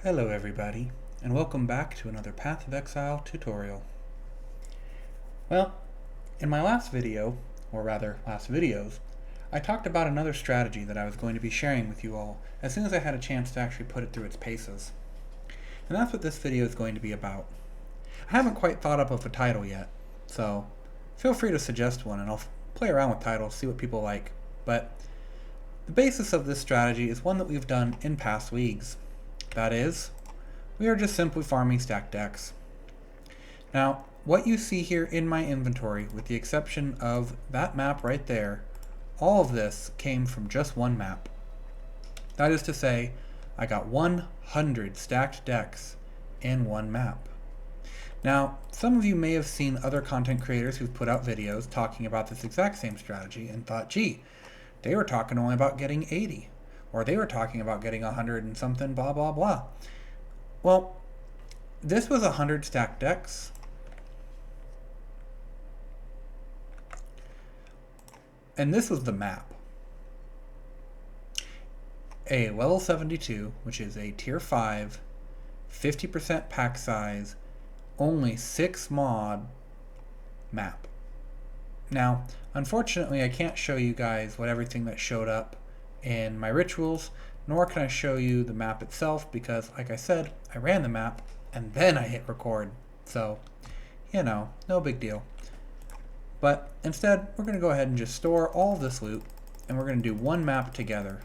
Hello everybody, and welcome back to another Path of Exile tutorial. Well, in my last video, or rather last videos, I talked about another strategy that I was going to be sharing with you all as soon as I had a chance to actually put it through its paces. And that's what this video is going to be about. I haven't quite thought up of a title yet, so feel free to suggest one and I'll play around with titles, see what people like. But the basis of this strategy is one that we've done in past leagues. That is, we are just simply farming stacked decks. Now, what you see here in my inventory, with the exception of that map right there, all of this came from just one map. That is to say, I got 100 stacked decks in one map. Now, some of you may have seen other content creators who've put out videos talking about this exact same strategy and thought, gee, they were talking only about getting 80. Or they were talking about getting 100 and something, blah, blah, blah. Well, this was 100 stacked decks. And this was the map. A level 72, which is a tier 5, 50% pack size, only 6 mod map. Now, unfortunately, I can't show you guys what everything that showed up in my rituals, nor can I show you the map itself because, like I said, I ran the map and then I hit record. So, no big deal. But instead, we're going to go ahead and just store all of this loot and we're going to do one map together.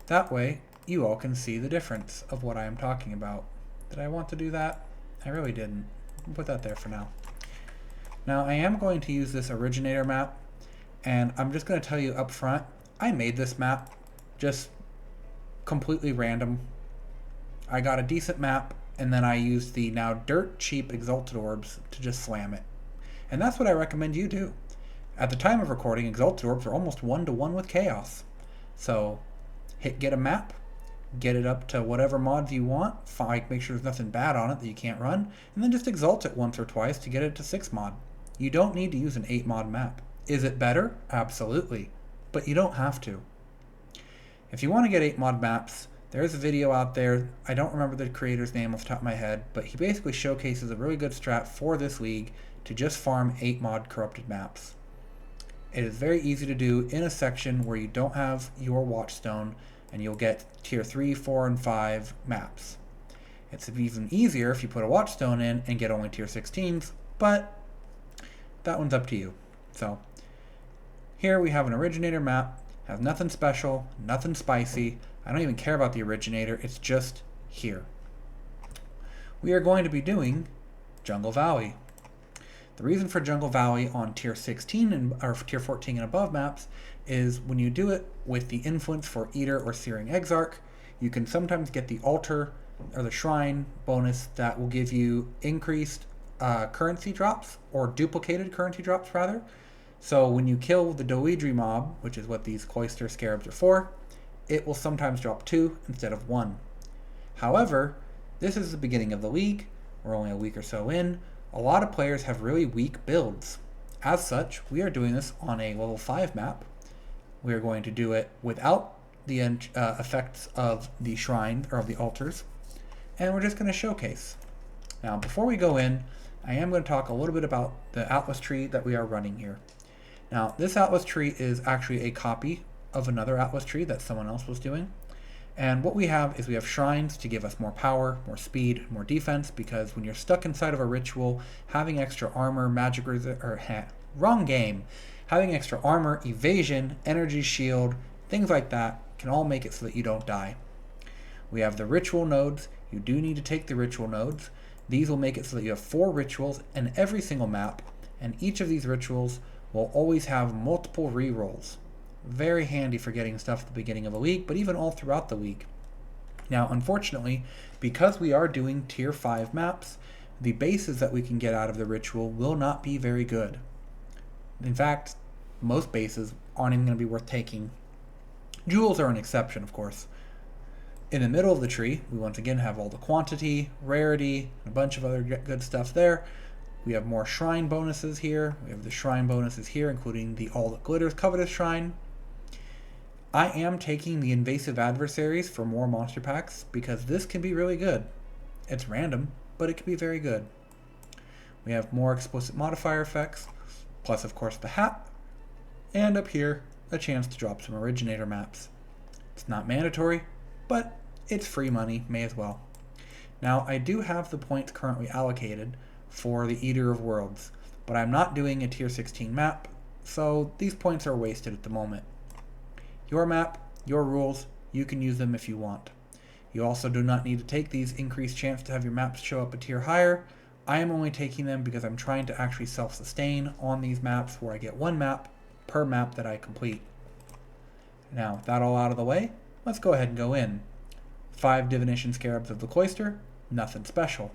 That way, you all can see the difference of what I am talking about. Did I want to do that? I really didn't. I'll put that there for now. Now, I am going to use this originator map, and I'm just going to tell you up front, I made this map just completely random. I got a decent map, and then I used the now dirt cheap Exalted Orbs to just slam it. And that's what I recommend you do. At the time of recording, Exalted Orbs are almost 1-to-1 with Chaos. So, hit get a map, get it up to whatever mods you want, make sure there's nothing bad on it that you can't run, and then just exalt it once or twice to get it to 6 mod. You don't need to use an 8 mod map. Is it better? Absolutely. But you don't have to. If you want to get 8 mod maps, there's a video out there. I don't remember the creator's name off the top of my head, but he basically showcases a really good strat for this league to just farm 8 mod corrupted maps. It is very easy to do in a section where you don't have your watchstone, and you'll get tier 3, 4, and 5 maps. It's even easier if you put a watchstone in and get only tier 16s, but that one's up to you. So here we have an originator map, has nothing special, nothing spicy. I don't even care about the originator, it's just here. We are going to be doing Jungle Valley. The reason for Jungle Valley on tier 16 or tier 14 and above maps is when you do it with the influence for Eater or Searing Exarch, you can sometimes get the altar or the shrine bonus that will give you increased currency drops, or duplicated currency drops rather. So when you kill the Doedri mob, which is what these Cloister Scarabs are for, it will sometimes drop 2 instead of 1. However, this is the beginning of the league, we're only a week or so in, a lot of players have really weak builds. As such, we are doing this on a level 5 map. We are going to do it without the effects of the shrine or of the altars, and we're just going to showcase. Now, before we go in, I am going to talk a little bit about the Atlas tree that we are running here. Now, this Atlas tree is actually a copy of another Atlas tree that someone else was doing. And what we have is we have shrines to give us more power, more speed, more defense, because when you're stuck inside of a ritual, having extra armor, wrong game, having extra armor, evasion, energy shield, things like that can all make it so that you don't die. We have the ritual nodes. You do need to take the ritual nodes. These will make it so that you have 4 rituals in every single map, and each of these rituals will always have multiple rerolls. Very handy for getting stuff at the beginning of a week, but even all throughout the week. Now, unfortunately, because we are doing tier 5 maps, the bases that we can get out of the ritual will not be very good. In fact, most bases aren't even going to be worth taking. Jewels are an exception, of course. In the middle of the tree, we once again have all the quantity, rarity, and a bunch of other good stuff there. We have more shrine bonuses here. We have the shrine bonuses here, including the All That Glitters Covetous Shrine. I am taking the invasive adversaries for more monster packs because this can be really good. It's random, but it can be very good. We have more explicit modifier effects, plus of course the hat, and up here, a chance to drop some originator maps. It's not mandatory, but it's free money, may as well. Now, I do have the points currently allocated for the Eater of Worlds, but I'm not doing a tier 16 map, so these points are wasted at the moment. Your map, your rules, you can use them if you want. You also do not need to take these increased chance to have your maps show up a tier higher. I am only taking them because I'm trying to actually self-sustain on these maps where I get one map per map that I complete. Now, with that all out of the way, let's go ahead and go in. 5 Divination Scarabs of the Cloister, nothing special.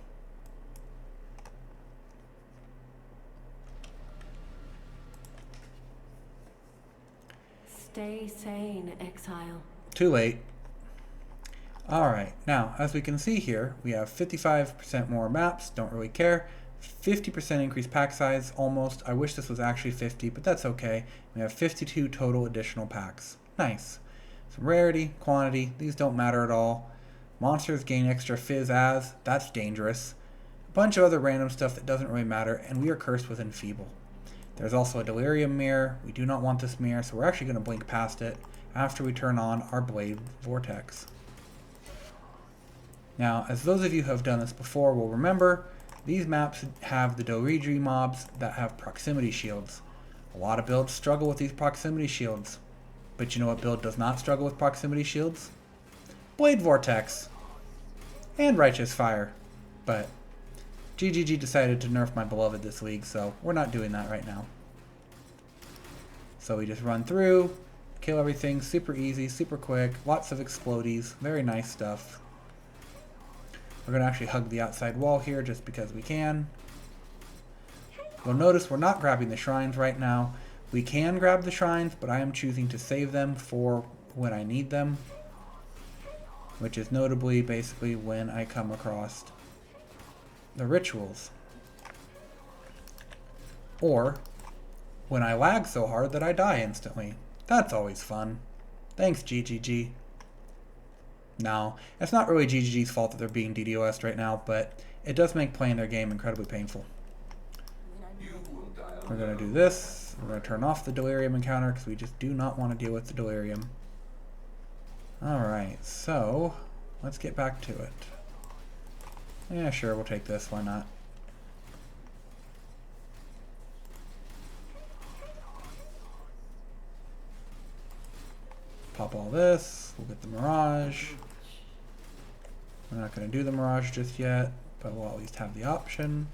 Stay sane, Exile. Too late. Alright, now, as we can see here, we have 55% more maps, don't really care. 50% increased pack size, almost. I wish this was actually 50, but that's okay. We have 52 total additional packs. Nice. Some rarity, quantity, these don't matter at all. Monsters gain extra fizz as, that's dangerous. A bunch of other random stuff that doesn't really matter, and we are cursed with Enfeeble. There's also a Delirium mirror. We do not want this mirror, so we're actually going to blink past it after we turn on our Blade Vortex. Now, as those of you who have done this before will remember, these maps have the Doridri mobs that have proximity shields. A lot of builds struggle with these proximity shields. But you know what build does not struggle with proximity shields? Blade Vortex. And Righteous Fire. But GGG decided to nerf my beloved this league, so we're not doing that right now. So we just run through, kill everything, super easy, super quick, lots of explodies, very nice stuff. We're going to actually hug the outside wall here just because we can. You'll notice we're not grabbing the shrines right now. We can grab the shrines, but I am choosing to save them for when I need them. Which is notably basically when I come across the rituals. Or when I lag so hard that I die instantly. That's always fun. Thanks, GGG. Now, it's not really GGG's fault that they're being DDoS'd right now, but it does make playing their game incredibly painful. We're going to do this. We're going to turn off the Delirium encounter because we just do not want to deal with the Delirium. Alright, so let's get back to it. Yeah, sure, we'll take this. Why not? Pop all this. We'll get the Mirage. We're not going to do the Mirage just yet, but we'll at least have the option.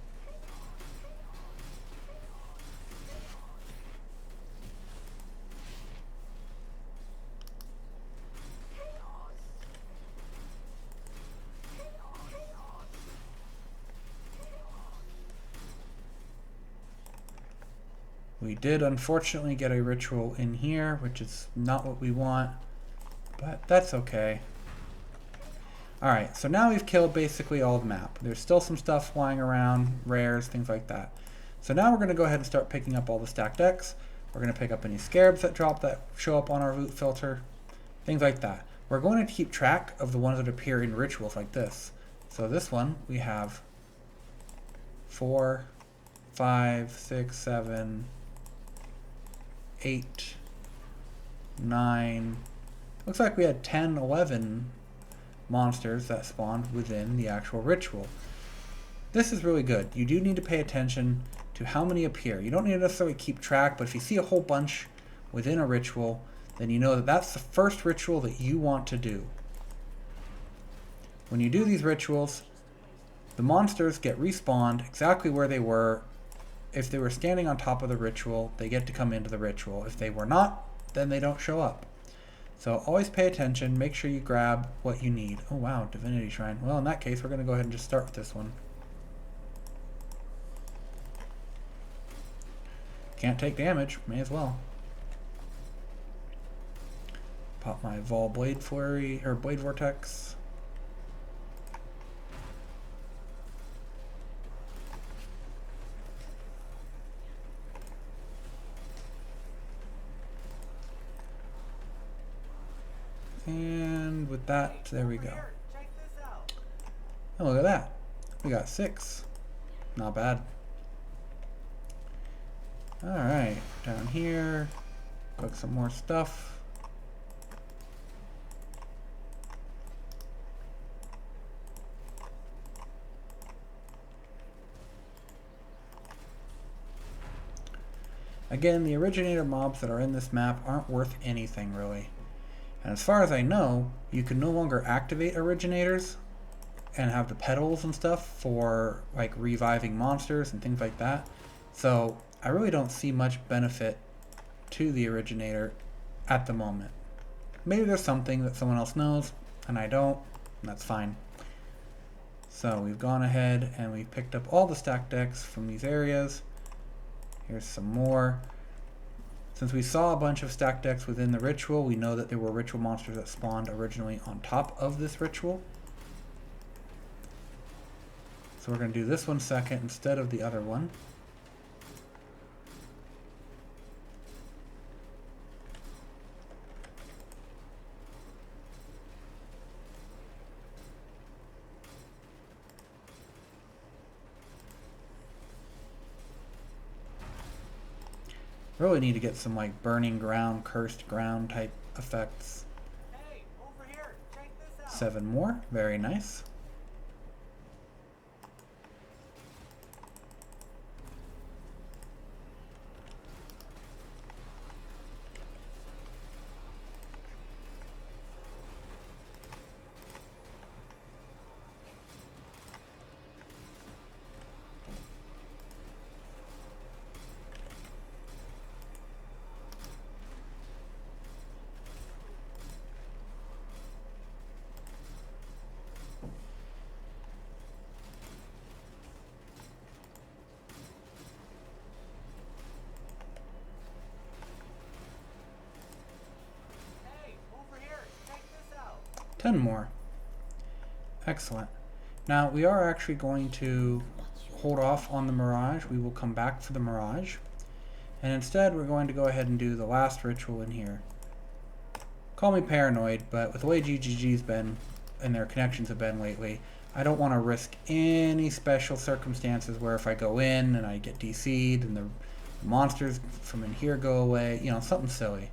We did unfortunately get a ritual in here, which is not what we want, but that's okay. Alright, so now we've killed basically all the map. There's still some stuff flying around, rares, things like that. So now we're going to go ahead and start picking up all the stacked decks. We're going to pick up any scarabs that drop that show up on our loot filter, things like that. We're going to keep track of the ones that appear in rituals like this. So this one, we have 4, 5, 6, 7, 8, 9, looks like we had 10, 11 monsters that spawned within the actual ritual. This is really good. You do need to pay attention to how many appear. You don't need to necessarily keep track, but if you see a whole bunch within a ritual, then you know that that's the first ritual that you want to do. When you do these rituals, the monsters get respawned exactly where they were. If they were standing on top of the ritual, they get to come into the ritual. If they were not, then they don't show up. So always pay attention, make sure you grab what you need. Oh wow, Divinity Shrine. Well, in that case, we're going to go ahead and just start with this one. Can't take damage, may as well. Pop my Vol Blade Flurry, or Blade Vortex. And with that, there we go. And look at that. We got 6. Not bad. Alright, down here. Cook some more stuff. Again, the originator mobs that are in this map aren't worth anything, really. And as far as I know, you can no longer activate originators and have the petals and stuff for like reviving monsters and things like that. So I really don't see much benefit to the originator at the moment. Maybe there's something that someone else knows and I don't, and that's fine. So we've gone ahead and we've picked up all the stack decks from these areas. Here's some more. Since we saw a bunch of stack decks within the ritual, we know that there were ritual monsters that spawned originally on top of this ritual. So we're going to do this one second instead of the other one. Really need to get some like burning ground, cursed ground type effects. Hey, over here, check this out. 7 more, very nice. Hey, over here, check this out. 10 more. Excellent. Now we are actually going to hold off on the Mirage. We will come back for the Mirage. And instead we're going to go ahead and do the last ritual in here. Call me paranoid, but with the way GGG's been and their connections have been lately, I don't want to risk any special circumstances where if I go in and I get DC'd and the monsters from in here go away, you know, something silly.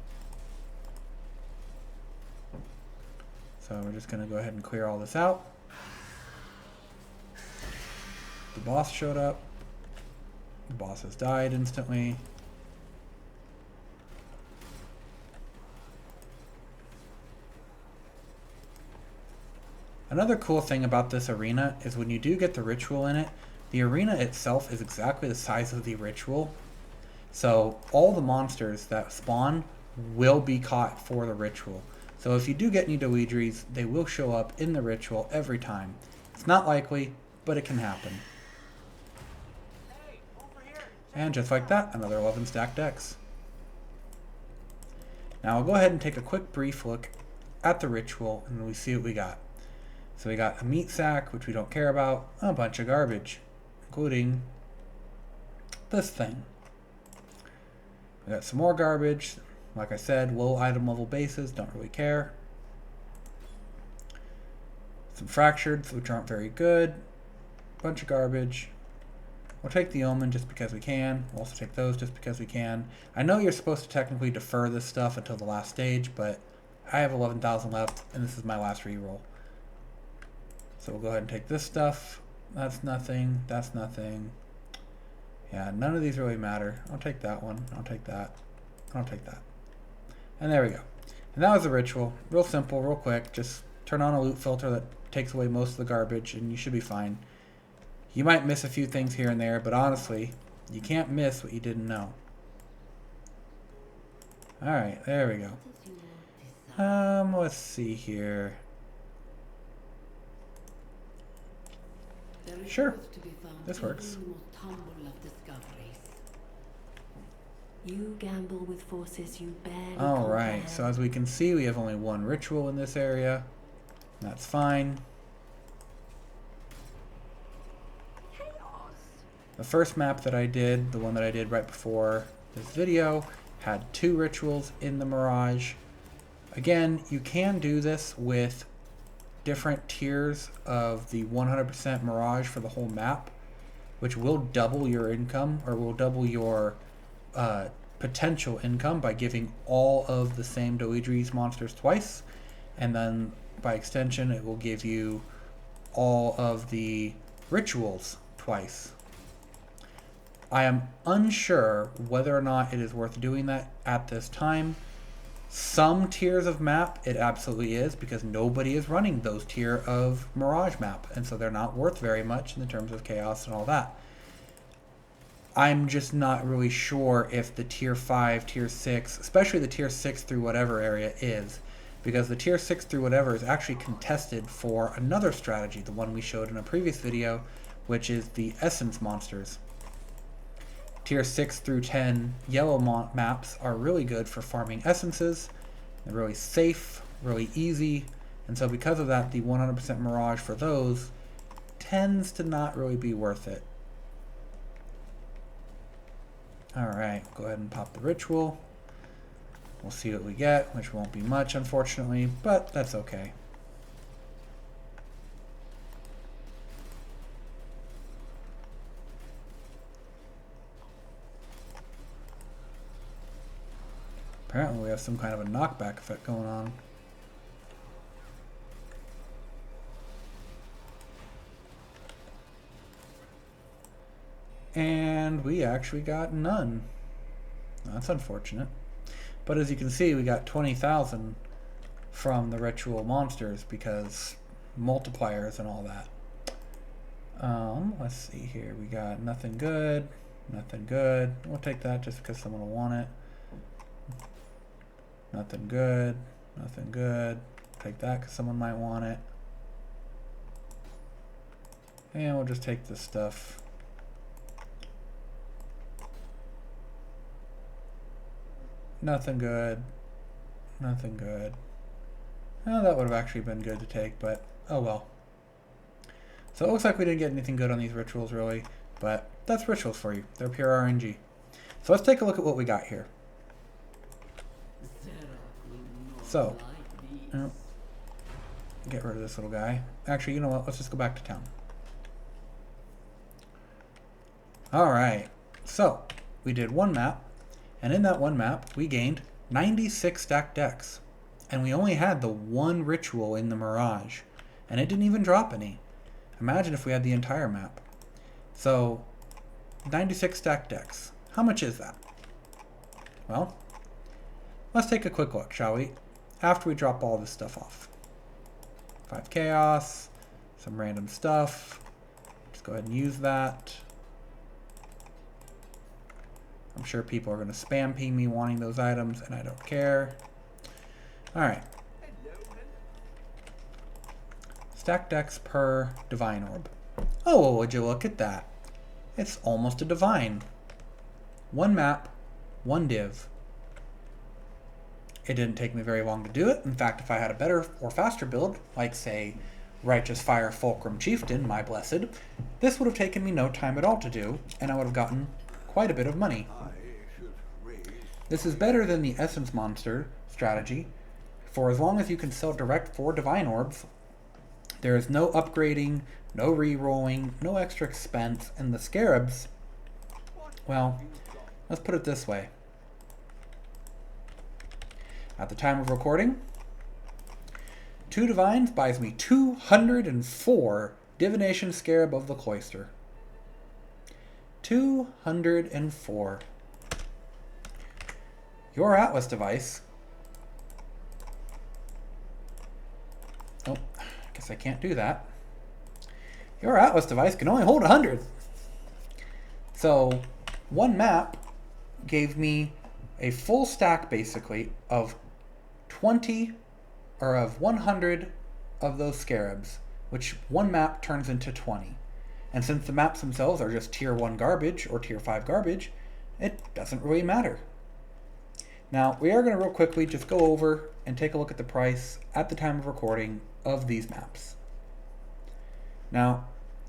So we're just going to go ahead and clear all this out. The boss showed up. The boss has died instantly. Another cool thing about this arena is when you do get the ritual in it, the arena itself is exactly the size of the ritual. So all the monsters that spawn will be caught for the ritual. So if you do get any Dweedries, they will show up in the ritual every time. It's not likely, but it can happen. Hey, over here. And just like that, another 11 stacked decks. Now I'll go ahead and take a quick brief look at the ritual and we see what we got. So we got a meat sack, which we don't care about, a bunch of garbage, including this thing. We got some more garbage. Like I said, low item level bases, don't really care. Some fractureds, which aren't very good. Bunch of garbage. We'll take the omen just because we can. We'll also take those just because we can. I know you're supposed to technically defer this stuff until the last stage, but I have 11,000 left, and this is my last reroll. So we'll go ahead and take this stuff. That's nothing. That's nothing. Yeah, none of these really matter. I'll take that one. I'll take that. I'll take that. And there we go. And that was the ritual. Real simple, real quick. Just turn on a loot filter that takes away most of the garbage and you should be fine. You might miss a few things here and there, but honestly, you can't miss what you didn't know. Alright, there we go. Let's see here. Sure. This works. You gamble with forces you barely Alright, comprehend. so as we can see, we have only one ritual in this area. That's fine. The first map that I did, the one that I did right before this video, had 2 rituals in the Mirage. Again, you can do this with different tiers of the 100% Mirage for the whole map, which will double your income, or will double your potential income by giving all of the same Doedri's monsters twice, and then by extension it will give you all of the rituals twice. I am unsure whether or not it is worth doing that at this time. Some tiers of map it absolutely is, because nobody is running those tier of Mirage map, and so they're not worth very much in the terms of chaos and all that. I'm just not really sure if the tier 5, tier 6, especially the tier 6 through whatever area is, because the tier 6 through whatever is actually contested for another strategy, the one we showed in a previous video, which is the essence monsters. Tier 6 through 10 yellow maps are really good for farming essences. They're really safe, really easy, and so because of that, the 100% Mirage for those tends to not really be worth it. Alright, go ahead and pop the ritual. We'll see what we get, which won't be much, unfortunately, but that's okay. Apparently we have some kind of a knockback effect going on. And we actually got none. That's unfortunate. But as you can see, we got 20,000 from the ritual monsters because multipliers and all that. Let's see here. We got nothing good, nothing good. We'll take that just because someone will want it. Nothing good, nothing good. Take that because someone might want it. And we'll just take this stuff. Nothing good. Nothing good. Oh, that would have actually been good to take, but oh well. So it looks like we didn't get anything good on these rituals, really, but that's rituals for you. They're pure RNG. So let's take a look at what we got here. So, get rid of this little guy. Actually, you know what? Let's just go back to town. Alright, so we did one map. And in that one map, we gained 96 stacked decks. And we only had the one ritual in the Mirage. And it didn't even drop any. Imagine if we had the entire map. So, 96 stacked decks. How much is that? Well, let's take a quick look, shall we? After we drop all this stuff off. 5 chaos, some random stuff. Just go ahead and use that. I'm sure people are going to spam ping me wanting those items, and I don't care. Alright. Stack decks per divine orb. Oh, would you look at that? It's almost a divine. One map, one div. It didn't take me very long to do it. In fact, if I had a better or faster build, like say Righteous Fire Fulcrum Chieftain, my blessed, this would have taken me no time at all to do, and I would have gotten quite a bit of money. This is better than the Essence Monster strategy, for as long as you can sell direct for Divine Orbs, there is no upgrading, no re-rolling, no extra expense, and the Scarabs, well, let's put it this way. At the time of recording, 2 Divines buys me 204 Divination Scarab of the Cloister. 204. Your Atlas device. Oh, I guess I can't do that. Your Atlas device can only hold 100. So, one map gave me a full stack, basically, of 20, or of 100 of those scarabs, which one map turns into 20. And since the maps themselves are just tier 1 garbage or tier 5 garbage, it doesn't really matter. Now, we are going to real quickly just go over and take a look at the price at the time of recording of these maps. Now,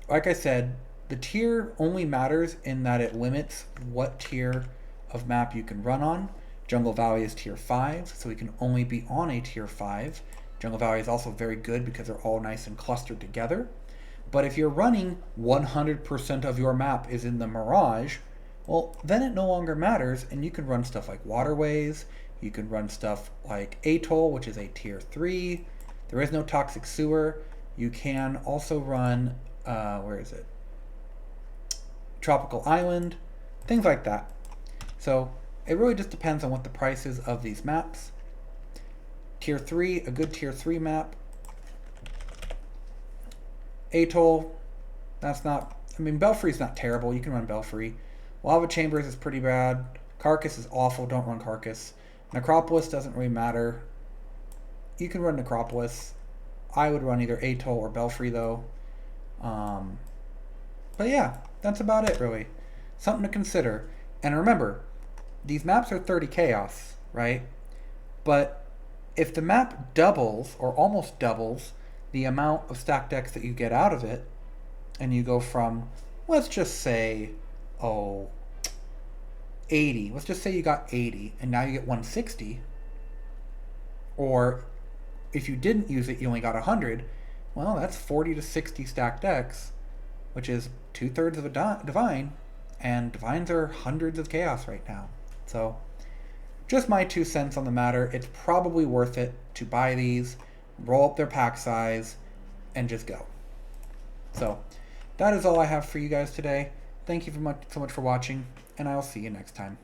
like I said, the tier only matters in that it limits what tier of map you can run on. Jungle Valley is tier 5, so we can only be on a tier 5. Jungle Valley is also very good because they're all nice and clustered together. But if you're running 100% of your map is in the Mirage, well, then it no longer matters, and you can run stuff like Waterways, you can run stuff like Atoll, which is a tier 3. There is no Toxic Sewer. You can also run, where is it? Tropical Island, things like that. So it really just depends on what the price is of these maps. Tier 3, a good tier 3 map. Atoll, that's not, I mean, Belfry's not terrible. You can run Belfry. Lava Chambers is pretty bad. Carcass is awful. Don't run Carcass. Necropolis doesn't really matter. You can run Necropolis. I would run either Atoll or Belfry, though. But yeah, that's about it, really. Something to consider. And remember, these maps are 30 chaos, right? But if the map doubles, or almost doubles, the amount of stack decks that you get out of it, and you go from, let's just say, 80. Let's just say you got 80, and now you get 160. Or if you didn't use it, you only got 100. Well, that's 40 to 60 stack decks, which is 2/3 of a divine, and divines are hundreds of chaos right now. So, just my 2 cents on the matter. It's probably worth it to buy these, roll up their pack size, and just go. So, that is all I have for you guys today. Thank you so much for watching, and I'll see you next time.